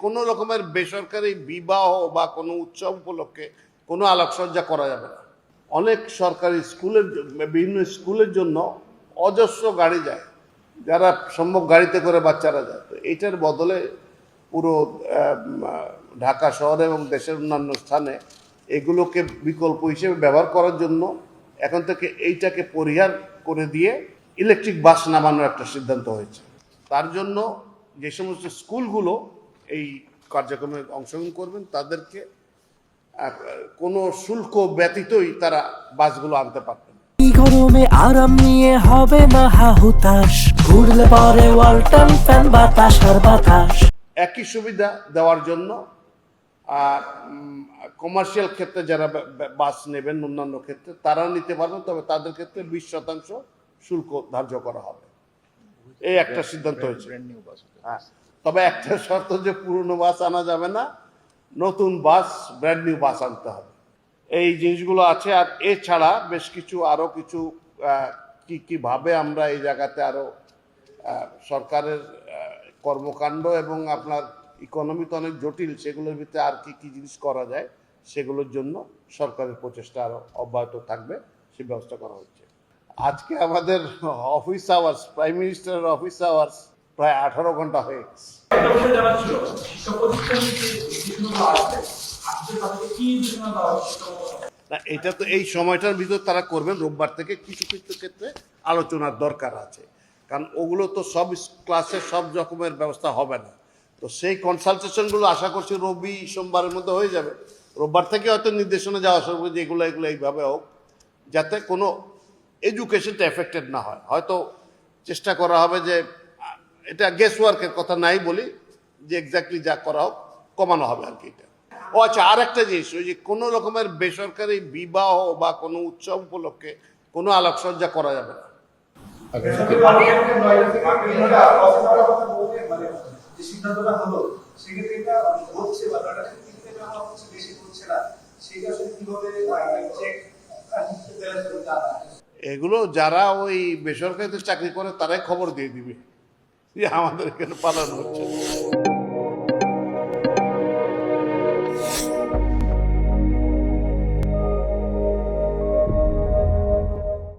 কোনো রকমের বেসরকারি বিবাহ বা কোনো উৎসব উপলক্ষে কোনো আলোকসজ্জা করা যাবে না। অনেক সরকারি স্কুলের বিভিন্ন স্কুলের জন্য অজস্র গাড়ি যায়, যারা সম্ভব গাড়িতে করে বাচ্চারা যায়। তো এইটার বদলে পুরো ঢাকা শহরে এবং দেশের অন্যান্য স্থানে এগুলোকে বিকল্প হিসেবে ব্যবহার করার জন্য এখন থেকে এইটাকে পরিহার করে দিয়ে ইলেকট্রিক বাস নামানোর একটা সিদ্ধান্ত হয়েছে। তার জন্য যে সমস্ত স্কুলগুলো এই কার্যক্রমে অংশগ্রহণ করবেন তাদেরকে কোনো শুল্ক ব্যতীতই তারা বাসগুলো আনতে পারবেন। গরমে আরাম নিয়ে হবে না হাহুতাশ, ঘুরলে পরে ওয়ালটন ফ্যান বাতাস আর বাতাস। একই সুবিধা দেওয়ার জন্য কমার্শিয়াল ক্ষেত্রে যারা বাস নেবেন অন্যান্য ক্ষেত্রে তারাও নিতে পারবেন, তবে তাদের ক্ষেত্রে 20% শুল্ক ধার্য করা হবে। এই একটা সিদ্ধান্ত হয়েছে। হ্যাঁ, তবে একটা শর্ত যে পুরনো বাস আনা যাবে না, নতুন বাস ব্র্যান্ড নিউ বাস আনতে হবে। এই জিনিসগুলো আছে। আর এছাড়া বেশ কিছু আরো কিছু কিভাবে আমরা এই জায়গাতে আরো সরকারের কর্মকাণ্ড এবং আপনার ইকোনমি তো অনেক জটিল, সেগুলোর ভিতরে আর কি জিনিস করা যায় সেগুলোর জন্য সরকারের প্রচেষ্টা আরো অব্যাহত থাকবে, সে ব্যবস্থা করা হচ্ছে। আজকে আমাদের অফিস আওয়ার্স, প্রাইম মিনিস্টারের অফিস আওয়ার্স প্রায় 18 ঘন্টা হয়ে গেছে। না, এটা তো এই সময়টার ভিতর তারা করবেন। রোববার থেকে কিছু কিছু ক্ষেত্রে আলোচনার দরকার আছে, কারণ ওগুলো তো সব ক্লাসে সব রকমের ব্যবস্থা হবে না। তো সেই কনসালটেশনগুলো আশা করছি রবি সোমবারের মধ্যে হয়ে যাবে। রোববার থেকে হয়তো নির্দেশনা যাওয়া শুরু করবে যে এগুলো এইভাবে হোক, যাতে কোনো এডুকেশনটা এফেক্টেড না হয়। হয়তো চেষ্টা করা হবে যে এটা গেস ওয়ার্কের কথা নাই বলি, যে এক্স্যাক্টলি যা করা হোক কমানো হবে আর কি। এটা ও আচ্ছা, আর একটা জিনিস, ওই যে কোনো রকমের বেসরকারি বিবাহ বা কোনো উৎসব উপলক্ষে কোনো আলোকসজ্জা করা যাবে না। এগুলো যারা ওই বেসরকারিতে চাকরি করে তারাই খবর দিয়ে দিবে যে আমাদের এখানে পালন হচ্ছে।